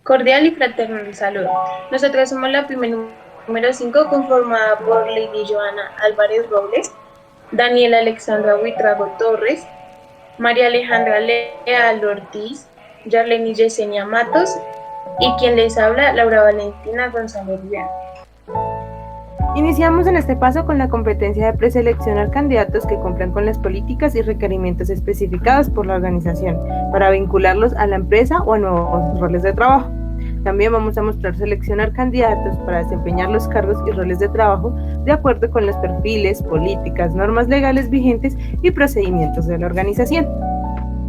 Cordial y fraternal saludo. Nosotros somos la primera número 5 conformada por Lady Joana Álvarez Robles, Daniela Alexandra Huitrago Torres, María Alejandra Leal Ortiz, Yarleni Yesenia Matos y quien les habla, Laura Valentina González Rial. Iniciamos en este paso con la competencia de preseleccionar candidatos que cumplan con las políticas y requerimientos especificados por la organización para vincularlos a la empresa o a nuevos roles de trabajo. También vamos a mostrar seleccionar candidatos para desempeñar los cargos y roles de trabajo de acuerdo con los perfiles, políticas, normas legales vigentes y procedimientos de la organización.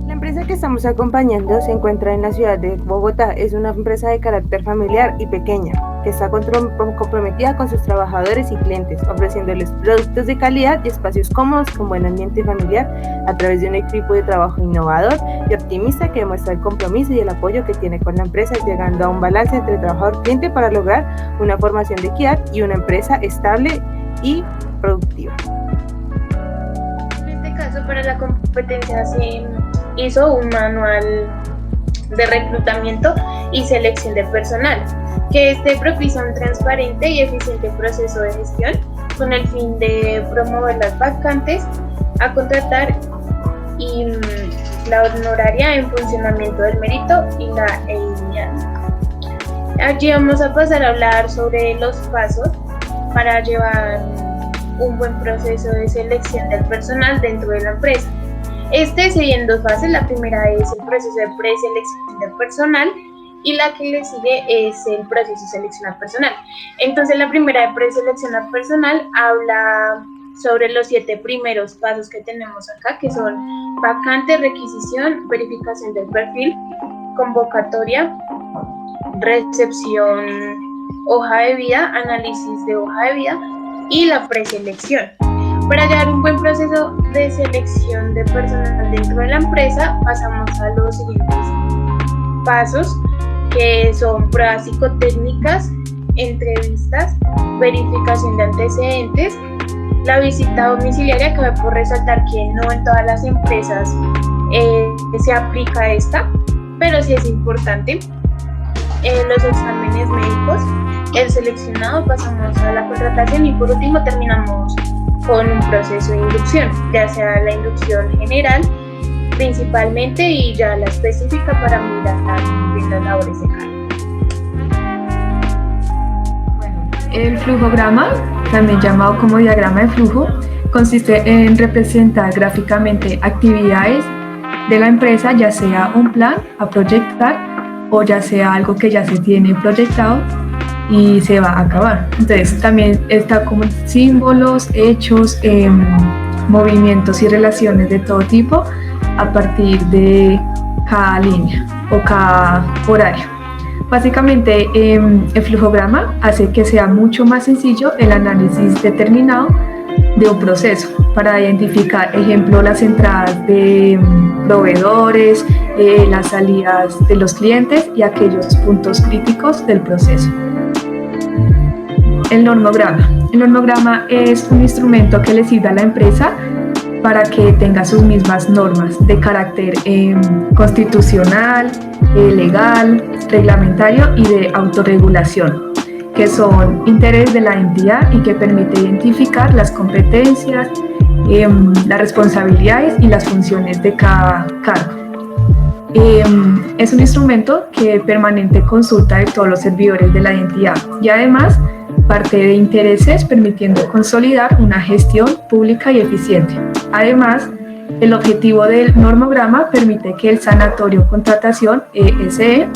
La empresa que estamos acompañando se encuentra en la ciudad de Bogotá. Es una empresa de carácter familiar y pequeña, que está comprometida con sus trabajadores y clientes, ofreciéndoles productos de calidad y espacios cómodos con buen ambiente familiar a través de un equipo de trabajo innovador y optimista que demuestra el compromiso y el apoyo que tiene con la empresa, llegando a un balance entre trabajador-cliente para lograr una formación de equidad y una empresa estable y productiva. En este caso, para la competencia se hizo un manual de reclutamiento y selección de personal, que propicia un transparente y eficiente proceso de gestión con el fin de promover las vacantes a contratar y la honoraria en funcionamiento del mérito y la equidad. Allí vamos a pasar a hablar sobre los pasos para llevar un buen proceso de selección del personal dentro de la empresa. Se divide en dos fases. La primera es el proceso de preselección del personal y la que le sigue es el proceso de seleccionar personal. Entonces, la primera de preseleccionar personal habla sobre los 7 primeros pasos que tenemos acá, que son vacante, requisición, verificación del perfil, convocatoria, recepción, hoja de vida, análisis de hoja de vida y la preselección. Para llevar un buen proceso de selección de personal dentro de la empresa, pasamos a los siguientes pasos, que son pruebas psicotécnicas, entrevistas, verificación de antecedentes, la visita domiciliaria. Cabe por resaltar que no en todas las empresas se aplica esta, pero sí es importante. Los exámenes médicos, el seleccionado, pasamos a la contratación y por último terminamos con un proceso de inducción, ya sea la inducción general principalmente y ya la específica para mirar bien las labores de cargo. Bueno, el flujograma, también llamado como diagrama de flujo, consiste en representar gráficamente actividades de la empresa, ya sea un plan a proyectar o ya sea algo que ya se tiene proyectado y se va a acabar. Entonces también está como símbolos, hechos, movimientos y relaciones de todo tipo a partir de cada línea o cada horario. Básicamente el flujograma hace que sea mucho más sencillo el análisis determinado de un proceso para identificar, ejemplo, las entradas de proveedores, las salidas de los clientes y aquellos puntos críticos del proceso. El normograma. El normograma es un instrumento que le sirve a la empresa para que tenga sus mismas normas de carácter constitucional, legal, reglamentario y de autorregulación, que son interés de la entidad y que permite identificar las competencias, las responsabilidades y las funciones de cada cargo. Es un instrumento que permanente consulta de todos los servidores de la entidad y además parte de intereses, permitiendo consolidar una gestión pública y eficiente. Además, el objetivo del normograma permite que el Sanatorio Contratación ESE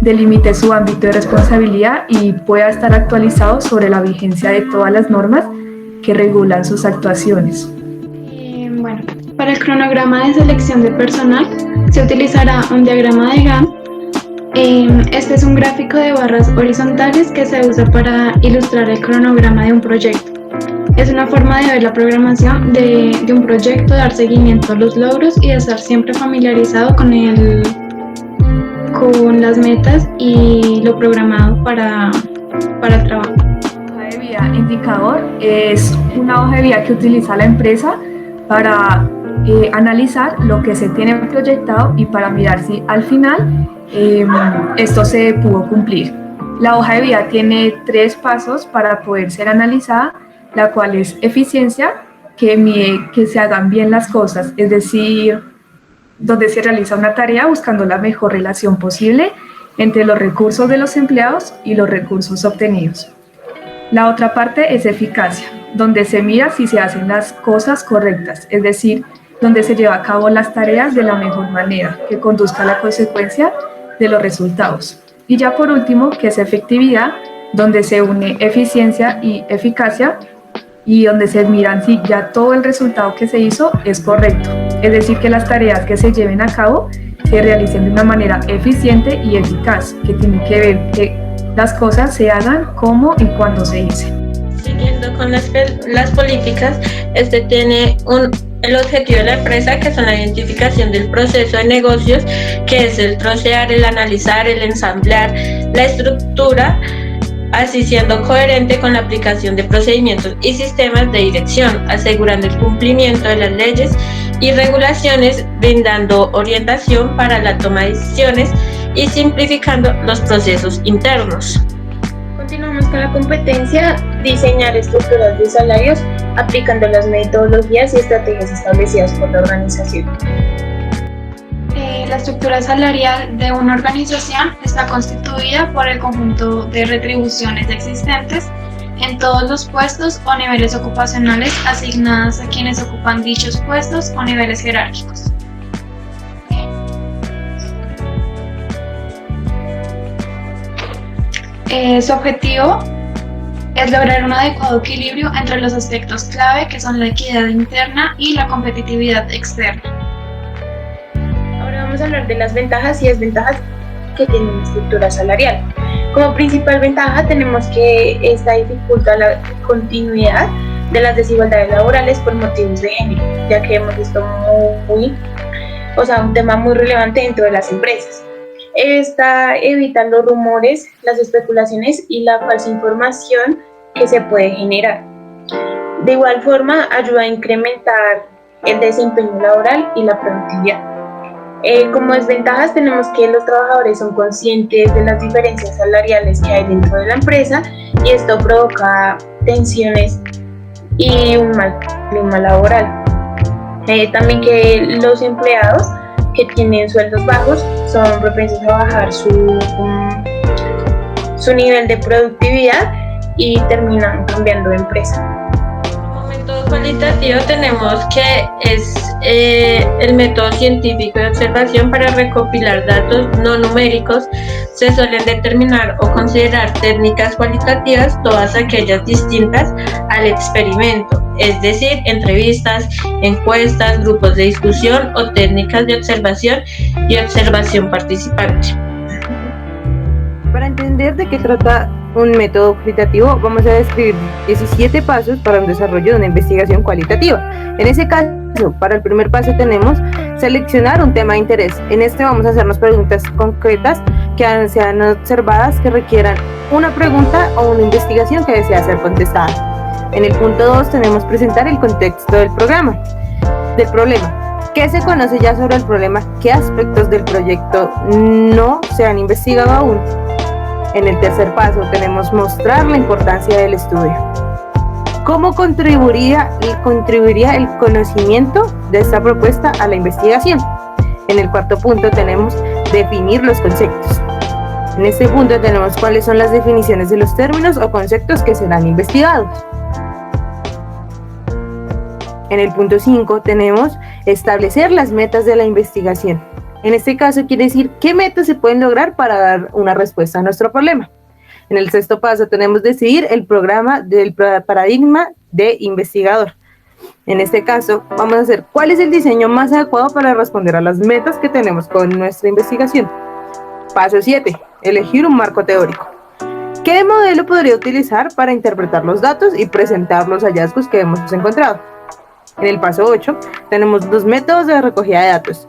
delimite su ámbito de responsabilidad y pueda estar actualizado sobre la vigencia de todas las normas que regulan sus actuaciones. Bueno, para el cronograma de selección de personal se utilizará un diagrama de Gantt. Este es un gráfico de barras horizontales que se usa para ilustrar el cronograma de un proyecto. Es una forma de ver la programación de un proyecto, dar seguimiento a los logros y de estar siempre familiarizado con las metas y lo programado para el trabajo. Hoja de vida indicador es una hoja de vida que utiliza la empresa para analizar lo que se tiene proyectado y para mirar si al final esto se pudo cumplir. La hoja de vida tiene 3 pasos para poder ser analizada, la cual es eficiencia, que mide que se hagan bien las cosas, es decir, donde se realiza una tarea buscando la mejor relación posible entre los recursos de los empleados y los recursos obtenidos. La otra parte es eficacia, donde se mira si se hacen las cosas correctas, es decir, donde se lleva a cabo las tareas de la mejor manera, que conduzca a la consecuencia de los resultados. Y ya por último, que es efectividad, donde se une eficiencia y eficacia y donde se miran si ya todo el resultado que se hizo es correcto. Es decir, que las tareas que se lleven a cabo se realicen de una manera eficiente y eficaz, que tiene que ver que las cosas se hagan como y cuando se dicen. Siguiendo con las políticas, tiene el objetivo de la empresa, que son la identificación del proceso de negocios, que es el trocear, el analizar, el ensamblar, la estructura, así siendo coherente con la aplicación de procedimientos y sistemas de dirección, asegurando el cumplimiento de las leyes y regulaciones, brindando orientación para la toma de decisiones y simplificando los procesos internos. Continuamos con la competencia, diseñar estructuras de salarios aplicando las metodologías y estrategias establecidas por la organización. La estructura salarial de una organización está constituida por el conjunto de retribuciones existentes en todos los puestos o niveles ocupacionales asignadas a quienes ocupan dichos puestos o niveles jerárquicos. Su objetivo es lograr un adecuado equilibrio entre los aspectos clave, que son la equidad interna y la competitividad externa. Ahora vamos a hablar de las ventajas y desventajas que tiene una estructura salarial. Como principal ventaja tenemos que esta dificulta la continuidad de las desigualdades laborales por motivos de género, ya que hemos visto un tema muy relevante dentro de las empresas. Esta evita los rumores, las especulaciones y la falsa información que se puede generar. De igual forma, ayuda a incrementar el desempeño laboral y la productividad. Como desventajas tenemos que los trabajadores son conscientes de las diferencias salariales que hay dentro de la empresa y esto provoca tensiones y un mal clima laboral. También que los empleados que tienen sueldos bajos son propensos a bajar su nivel de productividad y terminan cambiando de empresa. Método cualitativo tenemos que es el método científico de observación para recopilar datos no numéricos. Se suelen determinar o considerar técnicas cualitativas todas aquellas distintas al experimento, es decir, entrevistas, encuestas, grupos de discusión o técnicas de observación y observación participante. Para entender de qué trata un método cualitativo, vamos a describir 17 pasos para un desarrollo de una investigación cualitativa. En ese caso, para el primer paso tenemos seleccionar un tema de interés. En este vamos a hacernos preguntas concretas que sean observadas, que requieran una pregunta o una investigación que desea ser contestada. En el punto 2 tenemos presentar el contexto del problema. ¿Qué se conoce ya sobre el problema? ¿Qué aspectos del proyecto no se han investigado aún? En el tercer paso tenemos mostrar la importancia del estudio. ¿Cómo contribuiría el conocimiento de esta propuesta a la investigación? En el cuarto punto tenemos definir los conceptos. En este punto tenemos cuáles son las definiciones de los términos o conceptos que serán investigados. En el punto 5 tenemos establecer las metas de la investigación. En este caso quiere decir qué metas se pueden lograr para dar una respuesta a nuestro problema. En el sexto paso tenemos decidir el programa del paradigma de investigador. En este caso vamos a hacer cuál es el diseño más adecuado para responder a las metas que tenemos con nuestra investigación. Paso 7. Elegir un marco teórico. ¿Qué modelo podría utilizar para interpretar los datos y presentar los hallazgos que hemos encontrado? En el paso 8 tenemos los métodos de recogida de datos.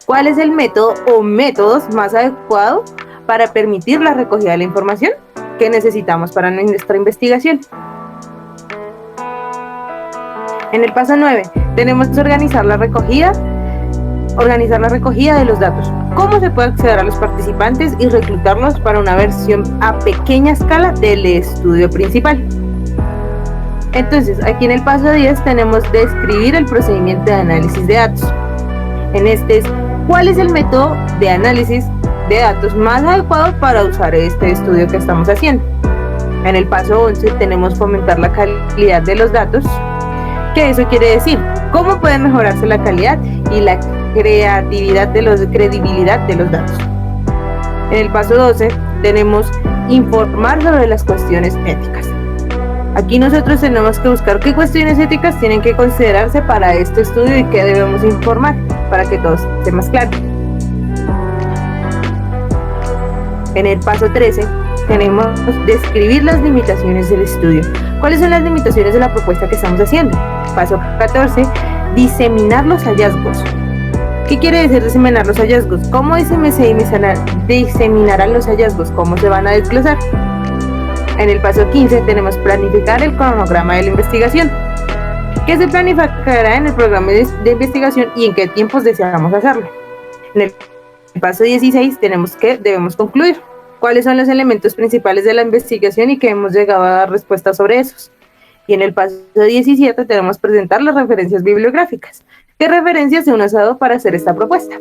¿Cuál es el método o métodos más adecuado para permitir la recogida de la información que necesitamos para nuestra investigación? En el paso 9 tenemos que organizar la recogida organizar la recogida de los datos, cómo se puede acceder a los participantes y reclutarlos para una versión a pequeña escala del estudio principal. Entonces, aquí en el paso 10 tenemos describir el procedimiento de análisis de datos. En este es, ¿cuál es el método de análisis de datos más adecuado para usar este estudio que estamos haciendo? En el paso 11 tenemos fomentar la calidad de los datos. ¿Qué eso quiere decir? ¿Cómo puede mejorarse la calidad y la credibilidad de los datos? En el paso 12 tenemos informar sobre las cuestiones éticas. Aquí nosotros tenemos que buscar qué cuestiones éticas tienen que considerarse para este estudio y qué debemos informar para que todo esté más claro. En el paso 13 tenemos describir las limitaciones del estudio. ¿Cuáles son las limitaciones de la propuesta que estamos haciendo? Paso 14, diseminar los hallazgos. ¿Qué quiere decir diseminar los hallazgos? ¿Cómo se diseminarán los hallazgos? ¿Cómo se van a desglosar? En el paso 15 tenemos planificar el cronograma de la investigación. ¿Qué se planificará en el programa de investigación y en qué tiempos deseamos hacerlo? En el paso 16 tenemos que debemos concluir. ¿Cuáles son los elementos principales de la investigación y que hemos llegado a dar respuesta sobre esos? Y en el paso 17 tenemos presentar las referencias bibliográficas. ¿Qué referencias se han usado para hacer esta propuesta?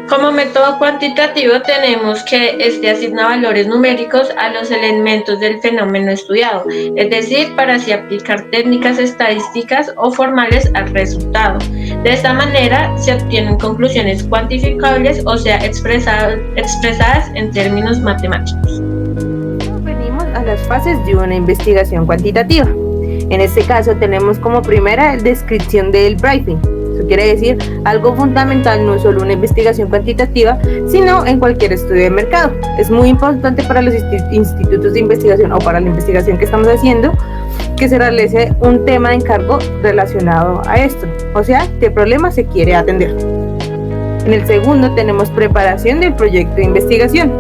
Como método cuantitativo tenemos que asigna valores numéricos a los elementos del fenómeno estudiado, es decir, para así aplicar técnicas estadísticas o formales al resultado. De esta manera se obtienen conclusiones cuantificables, o sea, expresadas en términos matemáticos. Venimos a las fases de una investigación cuantitativa. En este caso tenemos como primera descripción del briefing. Eso quiere decir algo fundamental, no solo una investigación cuantitativa, sino en cualquier estudio de mercado. Es muy importante para los institutos de investigación o para la investigación que estamos haciendo que se realice un tema de encargo relacionado a esto, o sea, qué problema se quiere atender. En el segundo tenemos preparación del proyecto de investigación.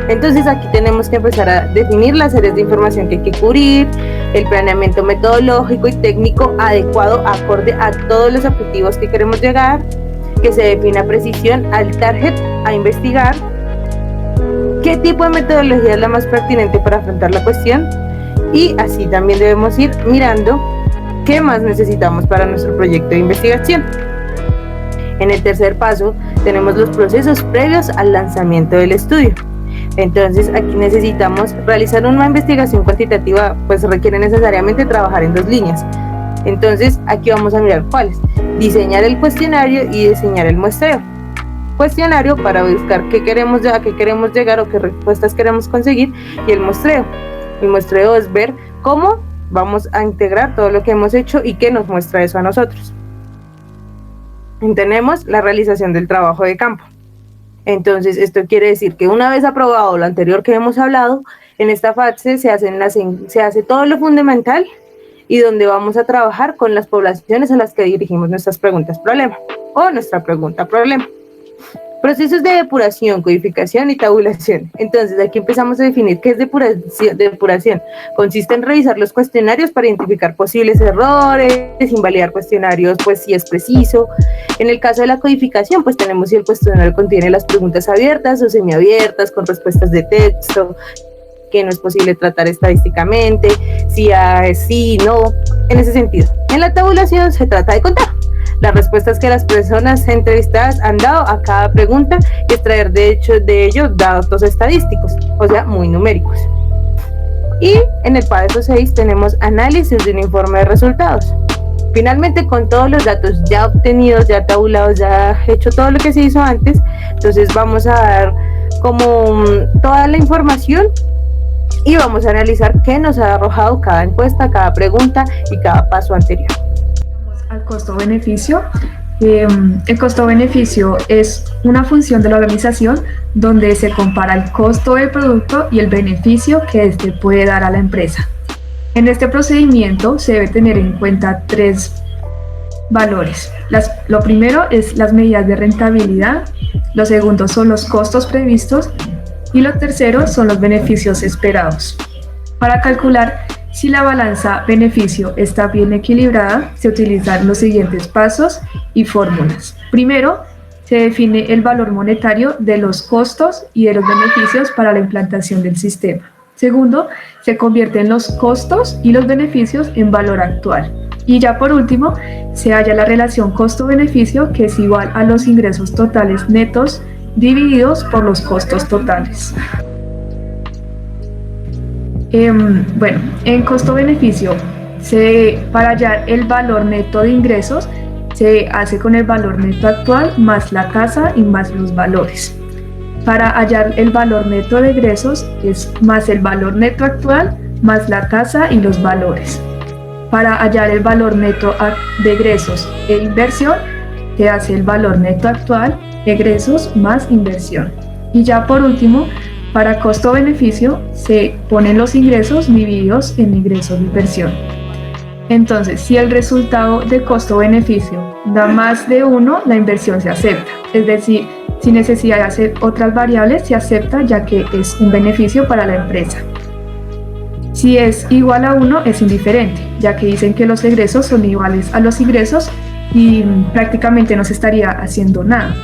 Entonces aquí tenemos que empezar a definir las áreas de información que hay que cubrir, el planeamiento metodológico y técnico adecuado acorde a todos los objetivos que queremos llegar, que se defina a precisión al target a investigar, qué tipo de metodología es la más pertinente para afrontar la cuestión, y así también debemos ir mirando qué más necesitamos para nuestro proyecto de investigación. En el tercer paso tenemos los procesos previos al lanzamiento del estudio. Entonces aquí necesitamos realizar una investigación cuantitativa, pues requiere necesariamente trabajar en dos líneas. Entonces aquí vamos a mirar cuáles: diseñar el cuestionario y diseñar el muestreo. Cuestionario para buscar a qué queremos llegar o qué respuestas queremos conseguir, y el muestreo. El muestreo es ver cómo vamos a integrar todo lo que hemos hecho y qué nos muestra eso a nosotros. Tenemos la realización del trabajo de campo. Entonces, esto quiere decir que una vez aprobado lo anterior que hemos hablado, en esta fase se hace todo lo fundamental y donde vamos a trabajar con las poblaciones a las que dirigimos nuestras preguntas problema o nuestra pregunta problema. Procesos de depuración, codificación y tabulación. Entonces, aquí empezamos a definir qué es depuración. Consiste en revisar los cuestionarios para identificar posibles errores, invalidar cuestionarios, pues si es preciso. En el caso de la codificación, pues tenemos si el cuestionario contiene las preguntas abiertas o semiabiertas, con respuestas de texto, que no es posible tratar estadísticamente, si es sí, no, en ese sentido. En la tabulación se trata de contar las respuestas que las personas entrevistadas han dado a cada pregunta y extraer de ello datos estadísticos, o sea, muy numéricos. Y en el paso 6 tenemos análisis de un informe de resultados. Finalmente, con todos los datos ya obtenidos, ya tabulados, ya hecho todo lo que se hizo antes, entonces vamos a dar como toda la información y vamos a analizar qué nos ha arrojado cada encuesta, cada pregunta y cada paso anterior. Al costo-beneficio. El costo-beneficio es una función de la organización donde se compara el costo del producto y el beneficio que éste puede dar a la empresa. En este procedimiento se debe tener en cuenta 3 valores. Lo primero es las medidas de rentabilidad, lo segundo son los costos previstos y lo tercero son los beneficios esperados. Para calcular Si la balanza beneficio está bien equilibrada, se utilizan los siguientes pasos y fórmulas. Primero, se define el valor monetario de los costos y de los beneficios para la implantación del sistema. Segundo, se convierten los costos y los beneficios en valor actual. Y ya por último, se halla la relación costo-beneficio, que es igual a los ingresos totales netos divididos por los costos totales. Bueno, en costo-beneficio, para hallar el valor neto de ingresos, se hace con el valor neto actual más la tasa y más los valores. Para hallar el valor neto de egresos, es más el valor neto actual más la tasa y los valores. Para hallar el valor neto de egresos e inversión, se hace el valor neto actual, egresos más inversión. Y ya por último, para costo-beneficio, se ponen los ingresos divididos en ingresos de inversión. Entonces, si el resultado de costo-beneficio da más de 1, la inversión se acepta. Es decir, sin necesidad de hacer otras variables, se acepta ya que es un beneficio para la empresa. Si es igual a 1, es indiferente, ya que dicen que los egresos son iguales a los ingresos y prácticamente no se estaría haciendo nada.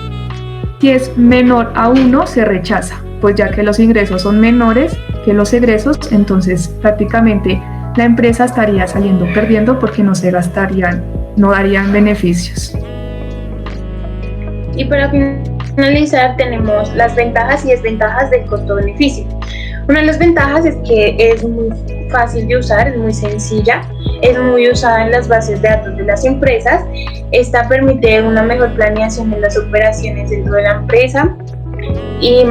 Si es menor a 1, se rechaza, pues ya que los ingresos son menores que los egresos, entonces prácticamente la empresa estaría saliendo perdiendo porque no se gastarían, no darían beneficios. Y para finalizar tenemos las ventajas y desventajas del costo-beneficio. Una de las ventajas es que es muy fácil de usar, es muy sencilla, es muy usada en las bases de datos de las empresas. Esta permite una mejor planeación en las operaciones dentro de la empresa y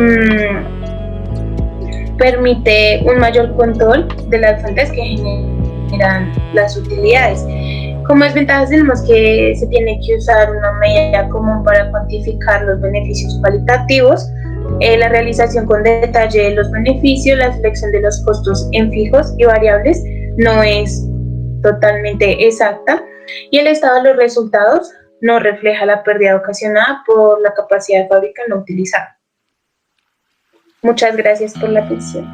permite un mayor control de las fuentes que generan las utilidades. Como desventajas tenemos que se tiene que usar una medida común para cuantificar los beneficios cualitativos, la realización con detalle de los beneficios, la selección de los costos en fijos y variables no es totalmente exacta y el estado de los resultados no refleja la pérdida ocasionada por la capacidad de fábrica no utilizada. Muchas gracias por la atención.